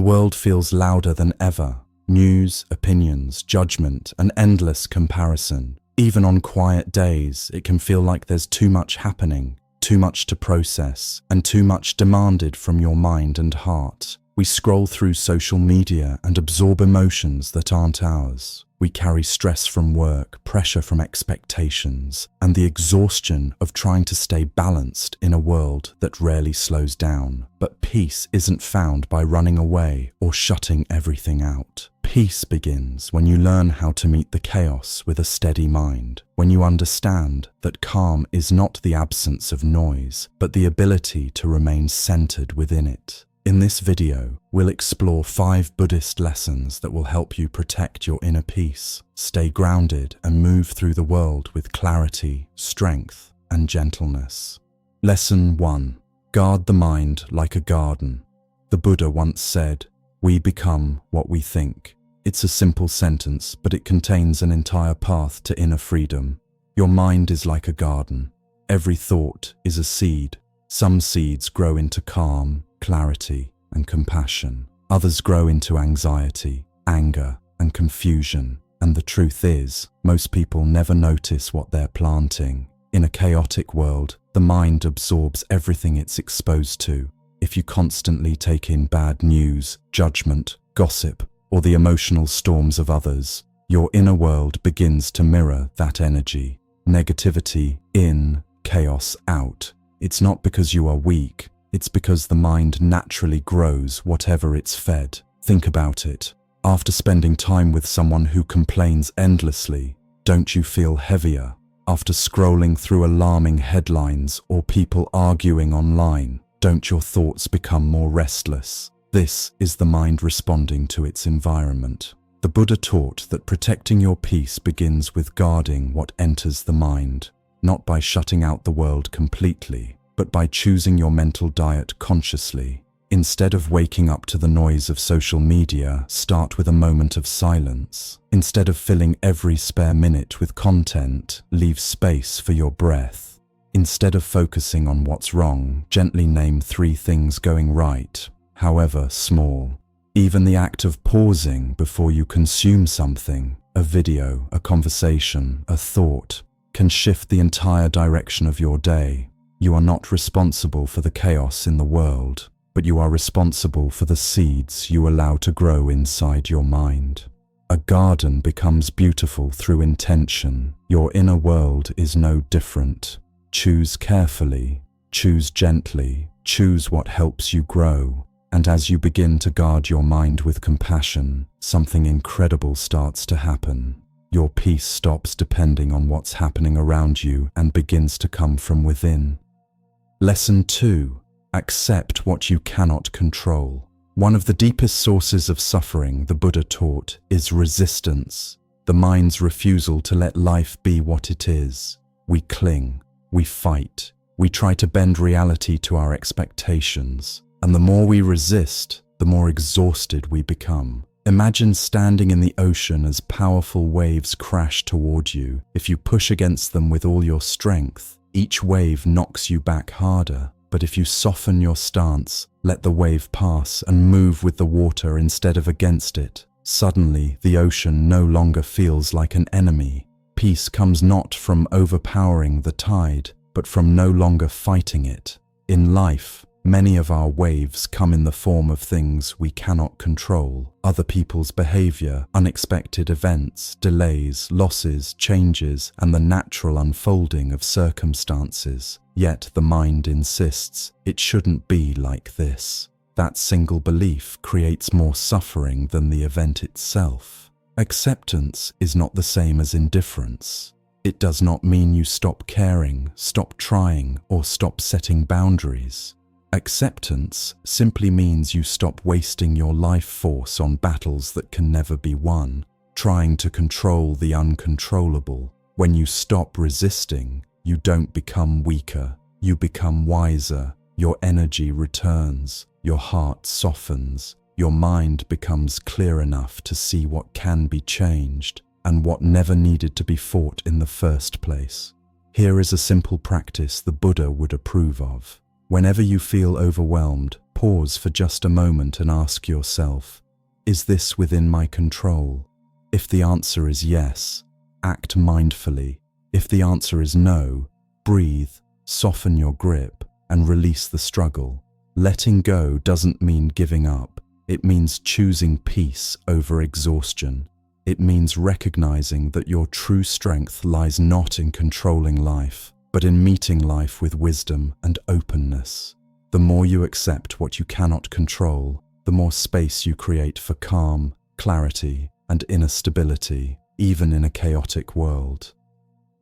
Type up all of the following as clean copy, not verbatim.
The world feels louder than ever. News, opinions, judgment, and endless comparison. Even on quiet days, it can feel like there's too much happening, too much to process, and too much demanded from your mind and heart. We scroll through social media and absorb emotions that aren't ours. We carry stress from work, pressure from expectations, and the exhaustion of trying to stay balanced in a world that rarely slows down. But peace isn't found by running away or shutting everything out. Peace begins when you learn how to meet the chaos with a steady mind, when you understand that calm is not the absence of noise, but the ability to remain centered within it. In this video, we'll explore 5 Buddhist lessons that will help you protect your inner peace, stay grounded, and move through the world with clarity, strength, and gentleness. Lesson 1. Guard the mind like a garden. The Buddha once said, "We become what we think." It's a simple sentence, but it contains an entire path to inner freedom. Your mind is like a garden. Every thought is a seed. Some seeds grow into calm, clarity, and compassion. Others grow into anxiety, anger, and confusion. And the truth is, most people never notice what they're planting. In a chaotic world, the mind absorbs everything it's exposed to. If you constantly take in bad news, judgment, gossip, or the emotional storms of others, your inner world begins to mirror that energy. Negativity in, chaos out. It's not because you are weak, it's because the mind naturally grows whatever it's fed. Think about it. After spending time with someone who complains endlessly, don't you feel heavier? After scrolling through alarming headlines or people arguing online, don't your thoughts become more restless? This is the mind responding to its environment. The Buddha taught that protecting your peace begins with guarding what enters the mind, not by shutting out the world completely, but by choosing your mental diet consciously. Instead of waking up to the noise of social media, start with a moment of silence. Instead of filling every spare minute with content, leave space for your breath. Instead of focusing on what's wrong, gently name 3 things going right, however small. Even the act of pausing before you consume something, a video, a conversation, a thought, can shift the entire direction of your day. You are not responsible for the chaos in the world, but you are responsible for the seeds you allow to grow inside your mind. A garden becomes beautiful through intention. Your inner world is no different. Choose carefully, choose gently, choose what helps you grow. And as you begin to guard your mind with compassion, something incredible starts to happen. Your peace stops depending on what's happening around you and begins to come from within. Lesson 2. Accept what you cannot control. One of the deepest sources of suffering the Buddha taught is resistance, the mind's refusal to let life be what it is. We cling, we fight, we try to bend reality to our expectations. And the more we resist, the more exhausted we become. Imagine standing in the ocean as powerful waves crash toward you. If you push against them with all your strength, each wave knocks you back harder. But if you soften your stance, let the wave pass and move with the water instead of against it, suddenly the ocean no longer feels like an enemy. Peace comes not from overpowering the tide, but from no longer fighting it. In life, many of our waves come in the form of things we cannot control. Other people's behavior, unexpected events, delays, losses, changes, and the natural unfolding of circumstances. Yet the mind insists it shouldn't be like this. That single belief creates more suffering than the event itself. Acceptance is not the same as indifference. It does not mean you stop caring, stop trying, or stop setting boundaries. Acceptance simply means you stop wasting your life force on battles that can never be won, trying to control the uncontrollable. When you stop resisting, you don't become weaker, you become wiser, your energy returns, your heart softens, your mind becomes clear enough to see what can be changed and what never needed to be fought in the first place. Here is a simple practice the Buddha would approve of. Whenever you feel overwhelmed, Pause for just a moment and ask yourself, is this within my control? If the answer is yes, act mindfully. If the answer is no, breathe, soften your grip, and release the struggle. Letting go doesn't mean giving up. It means choosing peace over exhaustion. It means recognizing that your true strength lies not in controlling life, but in meeting life with wisdom and openness. The more you accept what you cannot control, the more space you create for calm, clarity, and inner stability, even in a chaotic world.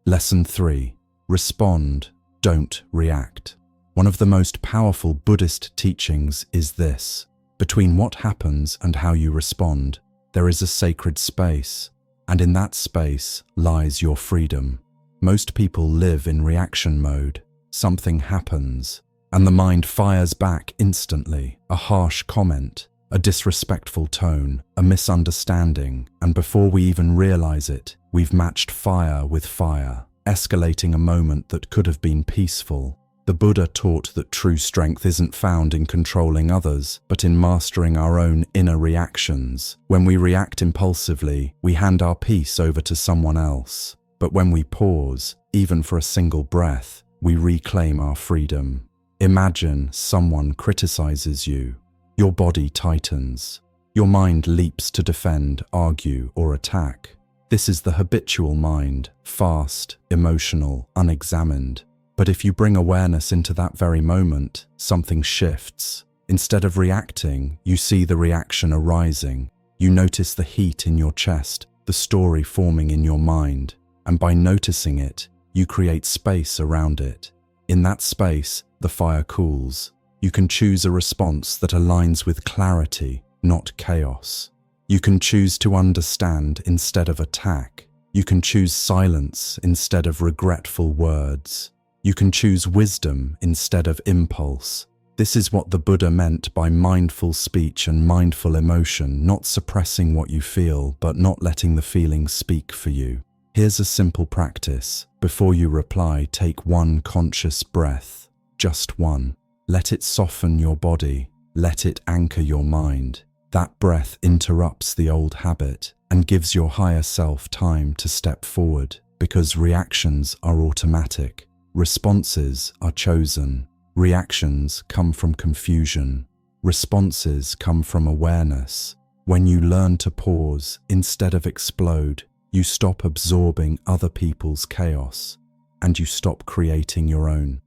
Lesson 3. Respond, don't react. One of the most powerful Buddhist teachings is this: between what happens and how you respond, there is a sacred space, and in that space lies your freedom. Most people live in reaction mode. Something happens, and the mind fires back instantly. A harsh comment, a disrespectful tone, a misunderstanding, and before we even realize it, we've matched fire with fire, escalating a moment that could have been peaceful. The Buddha taught that true strength isn't found in controlling others, but in mastering our own inner reactions. When we react impulsively, we hand our peace over to someone else. But when we pause, even for a single breath, we reclaim our freedom. Imagine someone criticizes you. Your body tightens. Your mind leaps to defend, argue, or attack. This is the habitual mind, fast, emotional, unexamined. But if you bring awareness into that very moment, something shifts. Instead of reacting, you see the reaction arising. You notice the heat in your chest, the story forming in your mind. And by noticing it, you create space around it. In that space, the fire cools. You can choose a response that aligns with clarity, not chaos. You can choose to understand instead of attack. You can choose silence instead of regretful words. You can choose wisdom instead of impulse. This is what the Buddha meant by mindful speech and mindful emotion, not suppressing what you feel, but not letting the feelings speak for you. Here's a simple practice. Before you reply, take one conscious breath. Just one. Let it soften your body. Let it anchor your mind. That breath interrupts the old habit and gives your higher self time to step forward, because reactions are automatic. Responses are chosen. Reactions come from confusion. Responses come from awareness. When you learn to pause instead of explode, you stop absorbing other people's chaos, and you stop creating your own.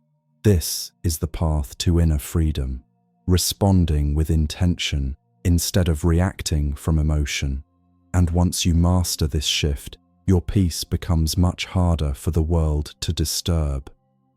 This is the path to inner freedom. Responding with intention instead of reacting from emotion. And once you master this shift, your peace becomes much harder for the world to disturb.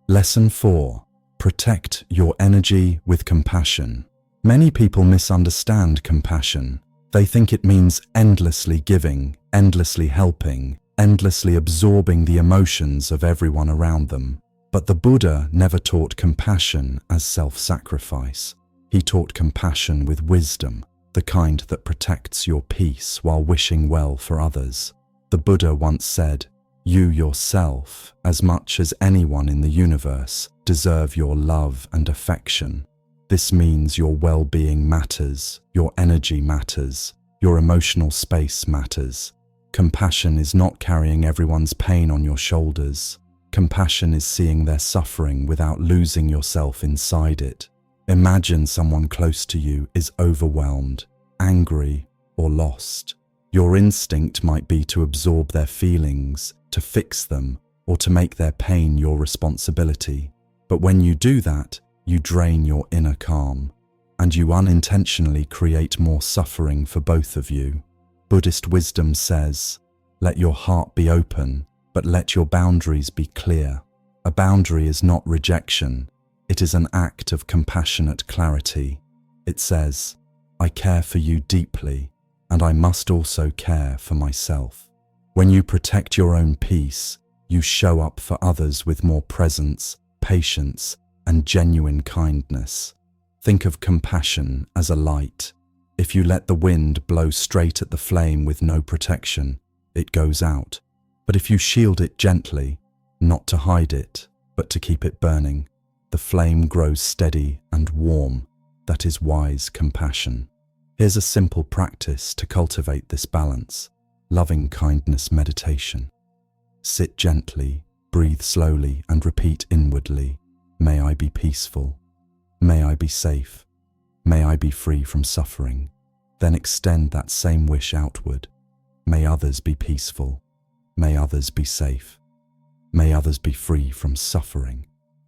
Lesson 4. Protect your energy with compassion. Many people misunderstand compassion. They think it means endlessly giving, endlessly helping, endlessly absorbing the emotions of everyone around them. But the Buddha never taught compassion as self-sacrifice. He taught compassion with wisdom, the kind that protects your peace while wishing well for others. The Buddha once said, "You yourself, as much as anyone in the universe, deserve your love and affection." This means your well-being matters, your energy matters, your emotional space matters. Compassion is not carrying everyone's pain on your shoulders. Compassion is seeing their suffering without losing yourself inside it. Imagine someone close to you is overwhelmed, angry, or lost. Your instinct might be to absorb their feelings, to fix them, or to make their pain your responsibility. But when you do that, you drain your inner calm, and you unintentionally create more suffering for both of you. Buddhist wisdom says, let your heart be open, but let your boundaries be clear. A boundary is not rejection, it is an act of compassionate clarity. It says, I care for you deeply, and I must also care for myself. When you protect your own peace, you show up for others with more presence, patience, and genuine kindness. Think of compassion as a light. If you let the wind blow straight at the flame with no protection, it goes out. But if you shield it gently, not to hide it, but to keep it burning, the flame grows steady and warm. that is wise compassion. Here's a simple practice to cultivate this balance: loving kindness meditation. Sit gently, breathe slowly, and repeat inwardly, "May I be peaceful. May I be safe. May I be free from suffering." Then extend that same wish outward. May others be peaceful. May others be safe. May others be free from suffering.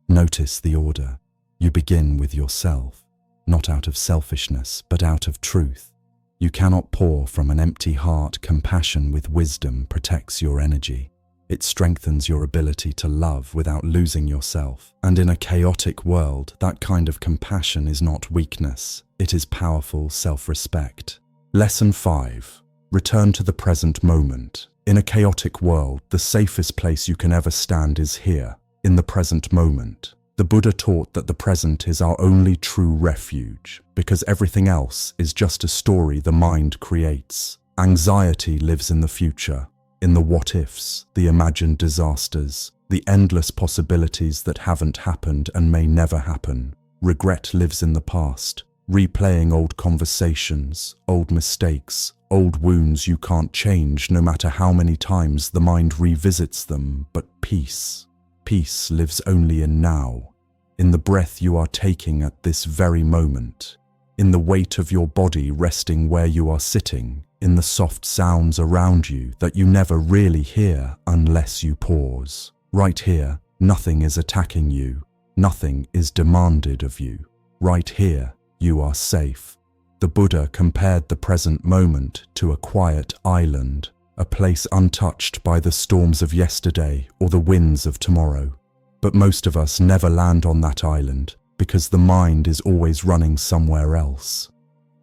Notice the order. You begin with yourself, not out of selfishness, but out of truth. You cannot pour from an empty heart. Compassion with wisdom protects your energy. It strengthens your ability to love without losing yourself. And in a chaotic world, that kind of compassion is not weakness. It is powerful self-respect. Lesson 5. Return to the present moment. In a chaotic world, the safest place you can ever stand is here, in the present moment. The Buddha taught that the present is our only true refuge, because everything else is just a story the mind creates. Anxiety lives in the future, in the what-ifs, the imagined disasters, the endless possibilities that haven't happened and may never happen. Regret lives in the past, replaying old conversations, old mistakes, old wounds you can't change no matter how many times the mind revisits them. But peace lives only in now, in the breath you are taking at this very moment, in the weight of your body resting where you are sitting, in the soft sounds around you that you never really hear unless you pause. Right here, nothing is attacking you, nothing is demanded of you. Right here, you are safe. The Buddha compared the present moment to a quiet island, a place untouched by the storms of yesterday or the winds of tomorrow. But most of us never land on that island because the mind is always running somewhere else.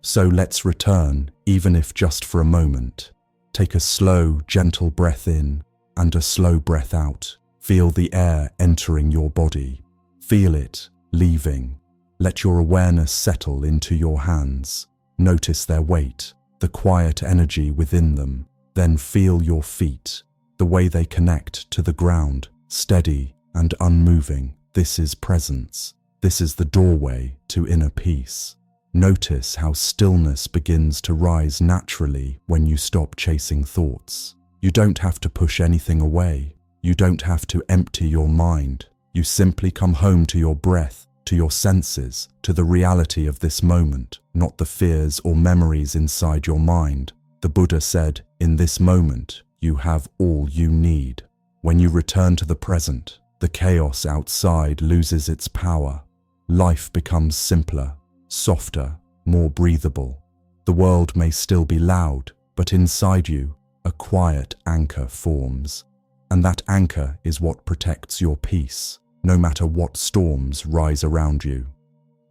So let's return, even if just for a moment. Take a slow, gentle breath in and a slow breath out. Feel the air entering your body. Feel it leaving. Let your awareness settle into your hands. Notice their weight, the quiet energy within them. Then feel your feet, the way they connect to the ground, steady and unmoving. This is presence. This is the doorway to inner peace. Notice how stillness begins to rise naturally when you stop chasing thoughts. You don't have to push anything away. You don't have to empty your mind. You simply come home to your breath, to your senses, to the reality of this moment, not the fears or memories inside your mind. The Buddha said, in this moment, you have all you need. When you return to the present, the chaos outside loses its power. Life becomes simpler, softer, more breathable. The world may still be loud, but inside you, a quiet anchor forms. And that anchor is what protects your peace, no matter what storms rise around you.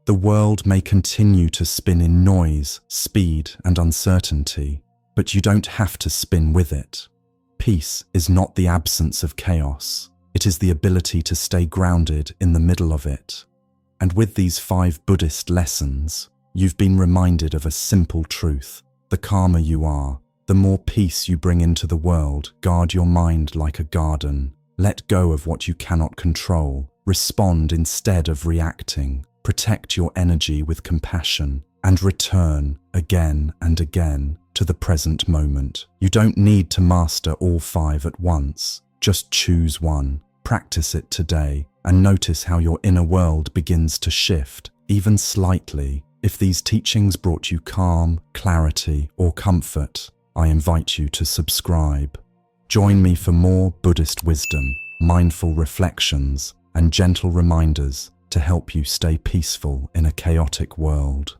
The world may continue to spin in noise, speed, and uncertainty, but you don't have to spin with it. Peace is not the absence of chaos. It is the ability to stay grounded in the middle of it. And with these 5 Buddhist lessons, you've been reminded of a simple truth. The calmer you are, the more peace you bring into the world. Guard your mind like a garden. Let go of what you cannot control. Respond instead of reacting. Protect your energy with compassion and return again and again to the present moment. You don't need to master all 5 at once. Just choose one. Practice it today and notice how your inner world begins to shift, even slightly. If these teachings brought you calm, clarity, or comfort, I invite you to subscribe. Join me for more Buddhist wisdom, mindful reflections, and gentle reminders to help you stay peaceful in a chaotic world.